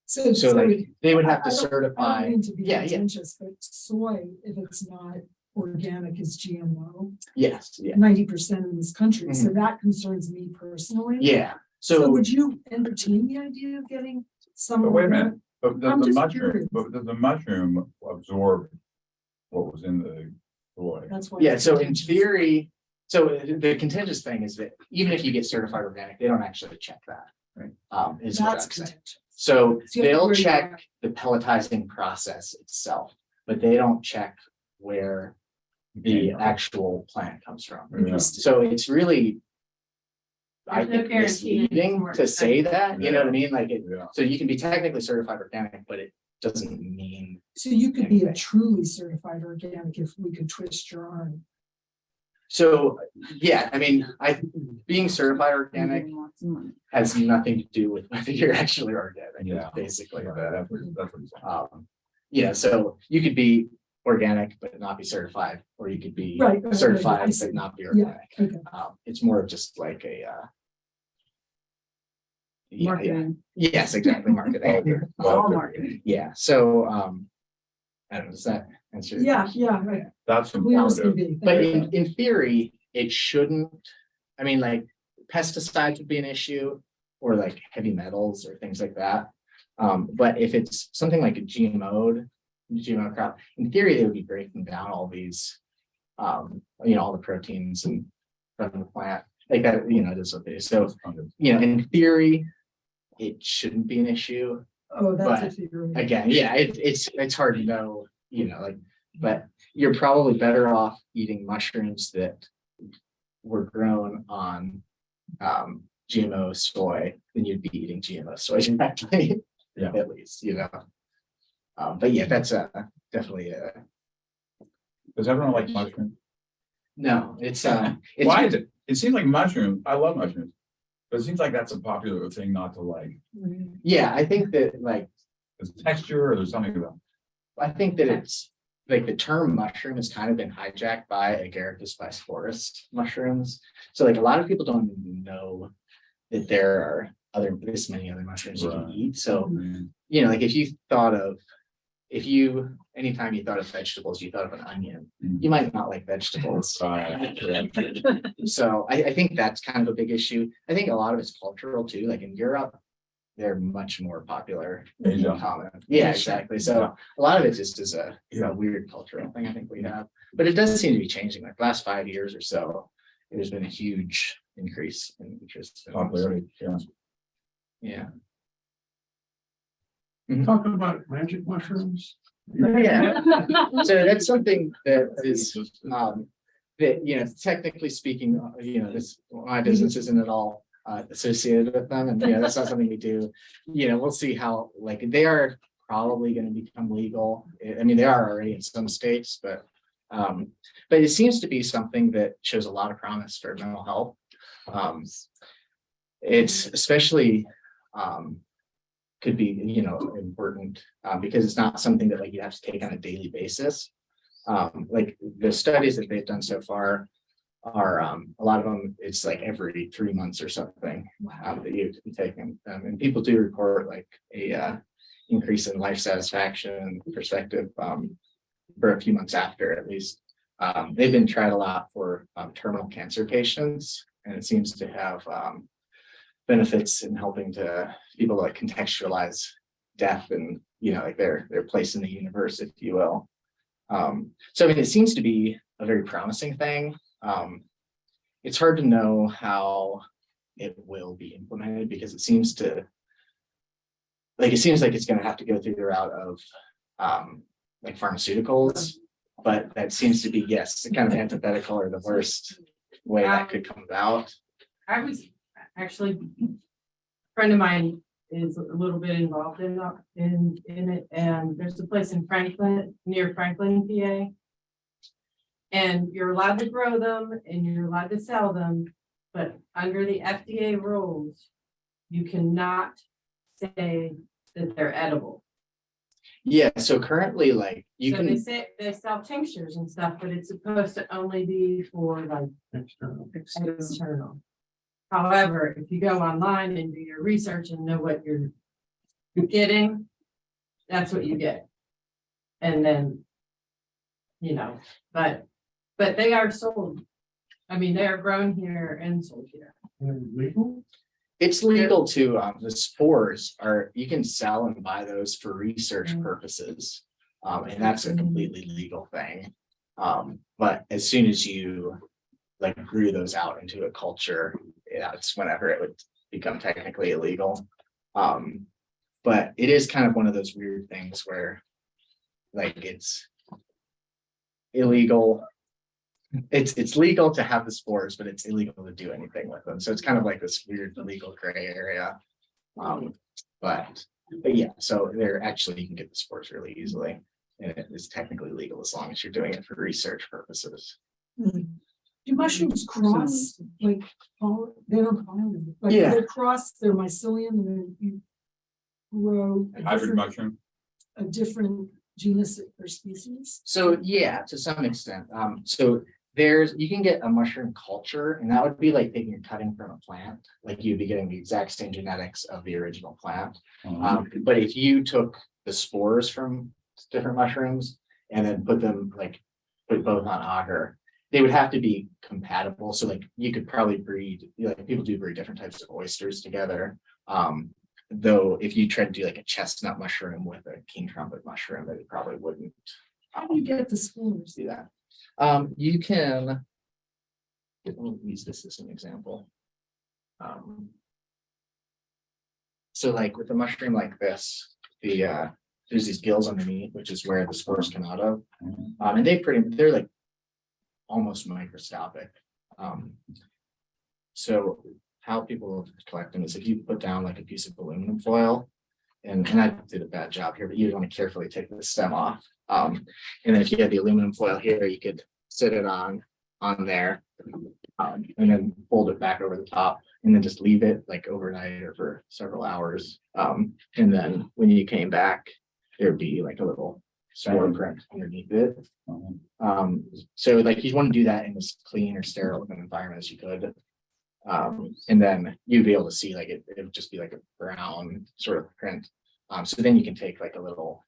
So like they would have to I don't certify. mean to be Yeah, contentious, but soy, if it's not organic, is GMO, Yes, yeah, 90% in this country, so that concerns me personally. yeah. So So would you entertain the idea of getting some? But wait a organic- minute, but does I'm the just mushroom, curious. but does the mushroom absorb what was in the soil? That's why. yeah, it's so in contentious. theory, so the contentious thing is that even if you get certified organic, they don't actually check that. Right. Is what That's I'm saying. contentious. So So you have to they'll worry check about- the pelletizing process itself, but they don't check where the actual plant comes from. Yeah. So it's really, I There's no think, guarantee it's misleading more to say expensive. that, you know what I mean? Like, Yeah. so you can be technically certified organic, but it doesn't mean, So you could be a Anything. truly certified organic if we could twist your arm. so, yeah, I mean, being certified organic has nothing to do with whether you're actually organic, Yeah. basically. Right, that's what it's. Yeah, so you could be organic but not be certified, or you could be Right, I certified see. but not be Yeah, organic. okay. It's more of just like a yeah, Marketing. yes, exactly, marketing. It's all marketing. Yeah, so I don't know, does that answer? your Yeah, question? yeah, right. That's Clear as can informative. be. But Thank you. in theory, it shouldn't, I mean, like pesticides would be an issue, or like heavy metals or things like that. But if it's something like a GMO crop, in theory, they would be breaking down all these, all the proteins and from the plant, like that, it is what it is. So, in theory, it shouldn't be an issue. Oh, that's but a theory. Again, yeah, it's hard to know, but you're probably better off eating mushrooms that were grown on GMO soy than you'd be eating GMO soy directly. Yeah. At least, but yeah, that's definitely Does everyone like mushrooms? no, it's Why is it? It seems like mushrooms, I love mushrooms, but it seems like that's a popular thing not to like. yeah, I think that like, There's texture or there's something about. I think that it's like the term mushroom has kind of been hijacked by Agaricus bisporus mushrooms. So like a lot of people don't even know that there are this many other mushrooms you can Right. eat. So, Mm. like anytime you thought of vegetables, you thought of an onion, you might not like vegetables. So I think that's kind of a big issue. I think a lot of it's cultural too, like in Europe, they're much more popular. Asia. and common. Yeah, exactly. So a lot of it just is a weird cultural thing I think we have, but it does seem to be changing. Like last 5 years or so, there's been a huge increase in interest. in this. Popularity, yeah. Yeah. Talk about magic mushrooms. Yeah. So that's something that is, that, technically speaking, this, my business isn't at all associated with them, and, that's not something we do. We'll see how, like, they are probably gonna become legal. I mean, they are already in some states, but it seems to be something that shows a lot of promise for mental health. It's especially, could be, important, because it's not something that like you have to take on a daily basis. Like the studies that they've done so far are, a lot of them, it's like every 3 months or something, that you have to be taking. And people do report like a increase in life satisfaction perspective, for a few months after at least. They've been tried a lot for terminal cancer patients, and it seems to have benefits in helping to people like contextualize death and like their place in the universe, if you will. So I mean, it seems to be a very promising thing. It's hard to know how it will be implemented, because it seems like it's going to have to go through the route of like pharmaceuticals, but that seems to be, yes, kind of antithetical or the worst way that could come about. I was actually, a friend of mine is a little bit involved in it, and there's a place in Franklin, near Franklin, PA. And you're allowed to grow them and you're allowed to sell them, but under the FDA rules, you cannot say that they're edible. Yeah, so currently, like you So can, they say they sell tinctures and stuff, but it's supposed to only be for like External. external. However, if you go online and do your research and know what you're getting, that's what you get. And then, but they are sold. I mean, they are grown here and sold here. Legal? it's legal to, the spores are, you can sell and buy those for research purposes. And that's a completely legal thing. But as soon as you like grew those out into a culture, yeah, it's whenever it would become technically illegal. But it is kind of one of those weird things where like it's illegal. It's legal to have the spores, but it's illegal to do anything with them. So it's kind of like this weird legal gray area. But yeah, so they're actually, you can get the spores really easily. And it is technically legal as long as you're doing it for research purposes. Do mushrooms cross, like, they don't, like, Yeah. they cross their mycelium and then you grow Hybrid mushroom. a different genus or species? So yeah, to some extent. So you can get a mushroom culture, and that would be like taking a cutting from a plant. Like you'd be getting the exact same genetics of the original plant. But if you took the spores from different mushrooms and then put both on agar, they would have to be compatible. So like you could probably breed, like people do breed different types of oysters together. Though if you tried to do like a chestnut mushroom with a king trumpet mushroom, it probably wouldn't. How do you get the spores? Do that. You can. We'll use this as an example. So like with a mushroom like this, there's these gills underneath, which is where the spores come out of. And they're like almost microscopic. So how people collect them is if you put down like a piece of aluminum foil, and I did a bad job here, but you want to carefully take the stem off. And then if you had the aluminum foil here, you could sit it on there, and then fold it back over the top, and then just leave it like overnight or for several hours. And then when you came back, there'd be like a little spore print underneath it. So like you want to do that in as clean or sterile of an environment as you could. And then you'd be able to see like it would just be like a brown sort of print. So then you can take like a little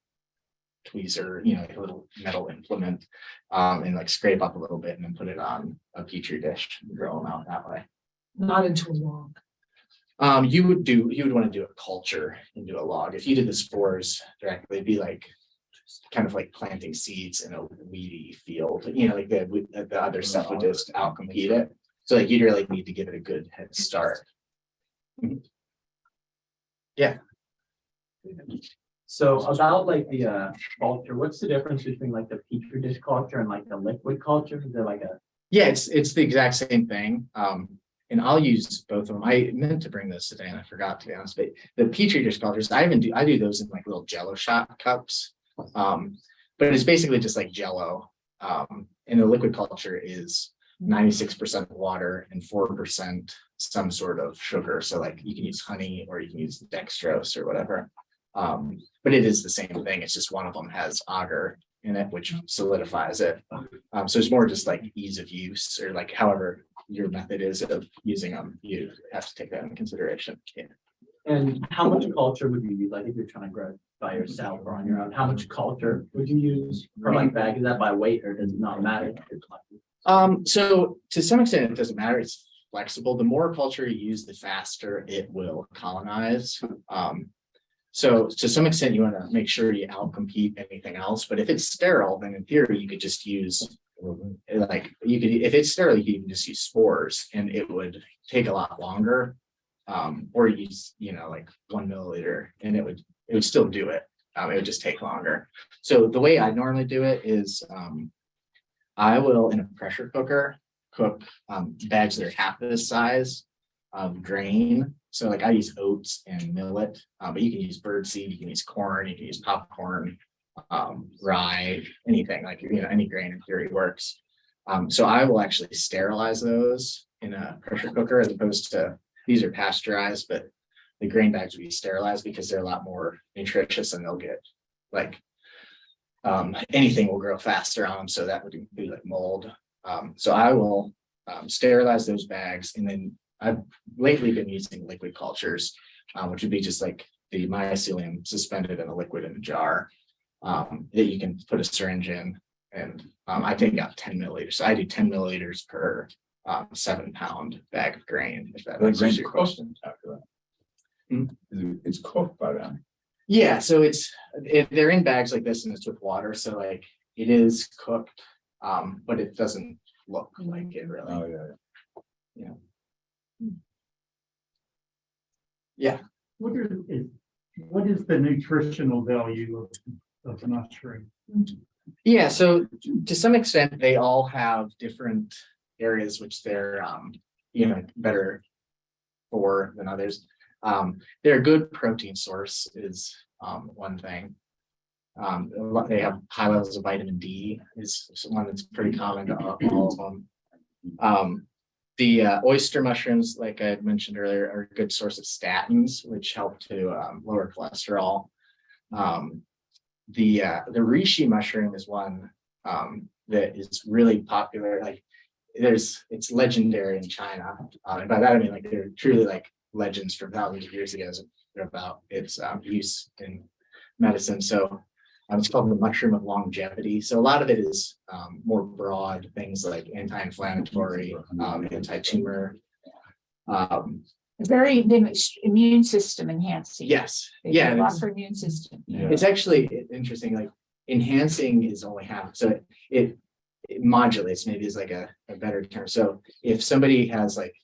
tweezer, like a little metal implement, and like scrape up a little bit and then put it on a petri dish and grow them out that way. Not into a log. You would want to do a culture into a log. If you did the spores directly, it'd be like kind of like planting seeds in a weedy field, like the other stuff would just outcompete it. So like you'd really need to give it a good head start. Yeah. So about like the culture, what's the difference between like the petri dish culture and like the liquid culture? Is there like a? Yeah, it's the exact same thing. And I'll use both of them. I meant to bring this today and I forgot, to be honest, but the petri dish cultures, I do those in like little Jello shot cups. But it's basically just like Jello. And the liquid culture is 96% water and 4% some sort of sugar. So like you can use honey or you can use dextrose or whatever. But it is the same thing. It's just one of them has agar in it, which solidifies it. So it's more just like ease of use, or like however your method is of using them, you have to take that into consideration. Yeah. And how much culture would you use? Like if you're trying to grow it by yourself or on your own, how much culture would you use per like bag? Is that by weight or does it not matter? So to some extent, it doesn't matter. It's flexible. The more culture you use, the faster it will colonize. So to some extent, you want to make sure you outcompete anything else. But if it's sterile, then in theory, you could just use if it's sterile, you can just use spores and it would take a lot longer. Or use, like 1 milliliter and it would still do it. It would just take longer. So the way I normally do it is I will, in a pressure cooker, cook bags that are half this size of grain. So like I use oats and millet, but you can use birdseed, you can use corn, you can use popcorn, rye, anything like, any grain in theory works. So I will actually sterilize those in a pressure cooker as opposed to, these are pasteurized, but the grain bags will be sterilized because they're a lot more nutritious and they'll get like anything will grow faster on them. So that would be like mold. So I will sterilize those bags, and then I've lately been using liquid cultures, which would be just like the mycelium suspended in a liquid in a jar that you can put a syringe in. And I take out 10 milliliters. So I do 10 milliliters per 7-pound bag of grain. If that answers your question. After that. It's cooked by then. Yeah, so they're in bags like this and it's with water. So like it is cooked, but it doesn't look like it really. Oh, yeah. Yeah. What is the nutritional value of the mushroom? Yeah, so to some extent, they all have different areas which they're better for than others. They're a good protein source is one thing. They have high levels of vitamin D is one that's pretty common to all of them. The oyster mushrooms, like I had mentioned earlier, are a good source of statins, which help to lower cholesterol. The reishi mushroom is one that is really popular. Like it's legendary in China. And by that I mean like they're truly like legends from thousands of years ago about its use in medicine. So it's called the mushroom of longevity. So a lot of it is more broad things like anti-inflammatory, anti-tumor. Very immune system enhancing. Yes. They do Yeah. a lot for immune system. Yeah. It's actually interesting. Like enhancing is only half. So it modulates, maybe is like a better term. So if somebody has like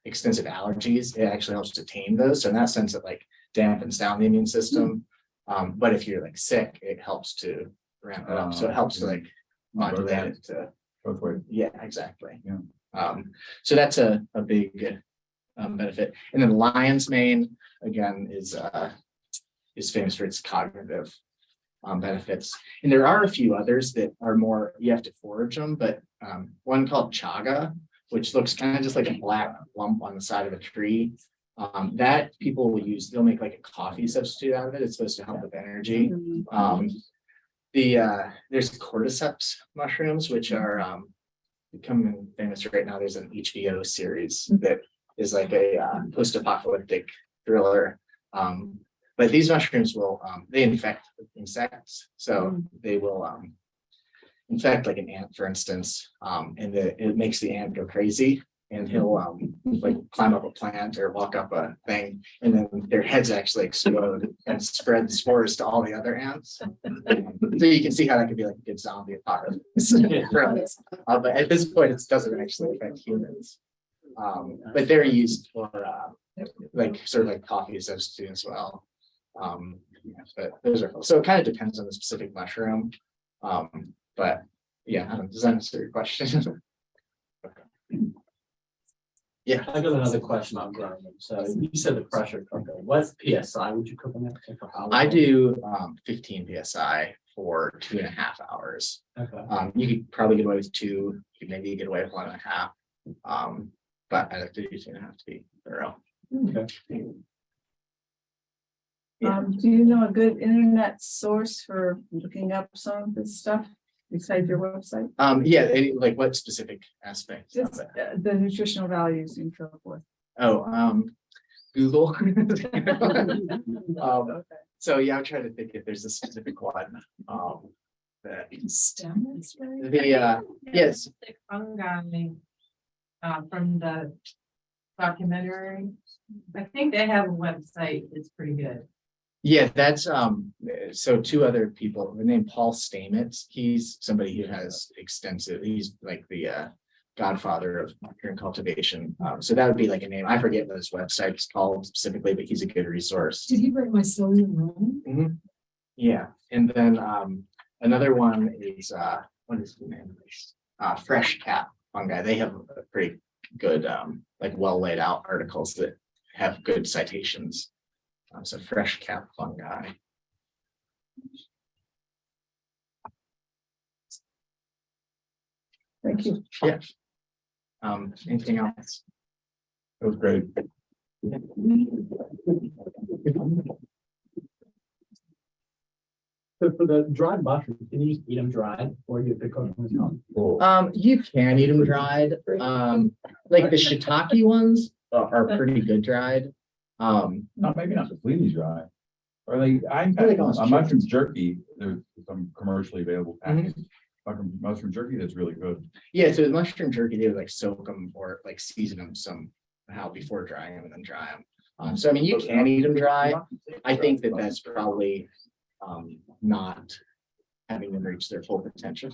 extensive allergies, it actually helps to tame those. So in that sense, it like dampens down the immune system. But if you're like sick, it helps to ramp it up. So it helps to like modulate it to Both ways. yeah, exactly. Yeah. So that's a big benefit. And then lion's mane again is famous for its cognitive benefits. And there are a few others that are more, you have to forage them, but one called chaga, which looks kind of just like a black lump on the side of a tree. That people will use, they'll make like a coffee substitute out of it. It's supposed to help with energy. There's cordyceps mushrooms, which are becoming famous right now. There's an HBO series that is like a post-apocalyptic thriller. But these mushrooms will they infect insects, so they will infect like an ant, for instance, and it makes the ant go crazy. and he'll like climb up a plant or walk up a thing, and then their heads actually explode and spread the spores to all the other ants. So you can see how that could be like a good zombie apocalypse. But at this point, it doesn't actually affect humans. But they're used for like sort of like coffee substitute as well. But those are cool. So it kind of depends on the specific mushroom. But yeah, I don't, does that answer your question? Yeah. I got another question on growing them. So you said the pressure cooker. What PSI would you cook them at? Like for how I long? do 15 PSI for 2.5 hours. Okay. You could probably get away with 2, you could maybe get away with 1.5. But I like to do 2.5 to be thorough. Okay. Yeah. Do you know a good internet source for looking up some of this stuff besides your website? Yeah, like what specific aspects of Just it? the nutritional values and so forth. Oh, Google. Okay. So yeah, I'm trying to think if there's a specific one. That yes, Fungi, from the documentary. I think they have a website, it's pretty good. yeah, that's so 2 other people, the name Paul Stamets, he's somebody who has extensive, he's like the godfather of mushroom cultivation. So that would be like a name. I forget what his website is called specifically, but he's a good resource. Did he write my Silly Room? Mhm. Yeah, and then another one is what is the name? Fresh Cap Fungi. They have a pretty good like well laid out articles that have good citations. So Fresh Cap Fungi. Thank you. Yeah. Anything else? That was great. So for the dried mushrooms, can you just eat them dried or you have to cook them? You can eat them dried. Like the shiitake ones are pretty good dried. Not maybe not completely dry. Or like, I'm Like almost a mushroom jerky, there's some commercially available packaged mushroom jerky that's really good. Yeah, so the mushroom jerky, they would like soak them or like season them somehow before drying them and then dry them. So I mean, you can eat them dry. I think that that's probably not having them reach their full potential.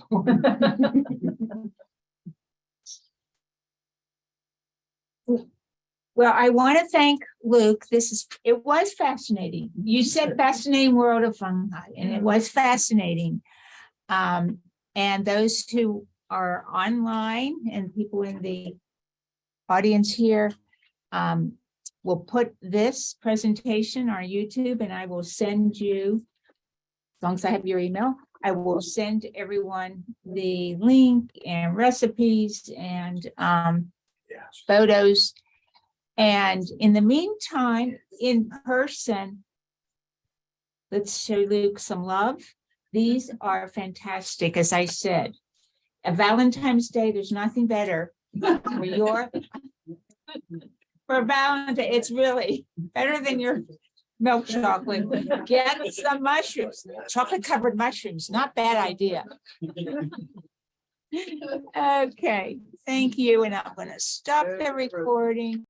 Well, I want to thank Luke. It was fascinating. You said fascinating world of fungi, and it was fascinating. And those who are online and people in the audience here, will put this presentation on YouTube, and I will send you, as long as I have your email, I will send everyone the link and recipes and photos. And in the meantime, in person, let's show Luke some love. These are fantastic, as I said. A Valentine's Day, there's nothing better for Valentine. It's really better than your milk chocolate. Get some mushrooms, chocolate covered mushrooms, not bad idea. Okay, thank you. And I'm going to stop the recording.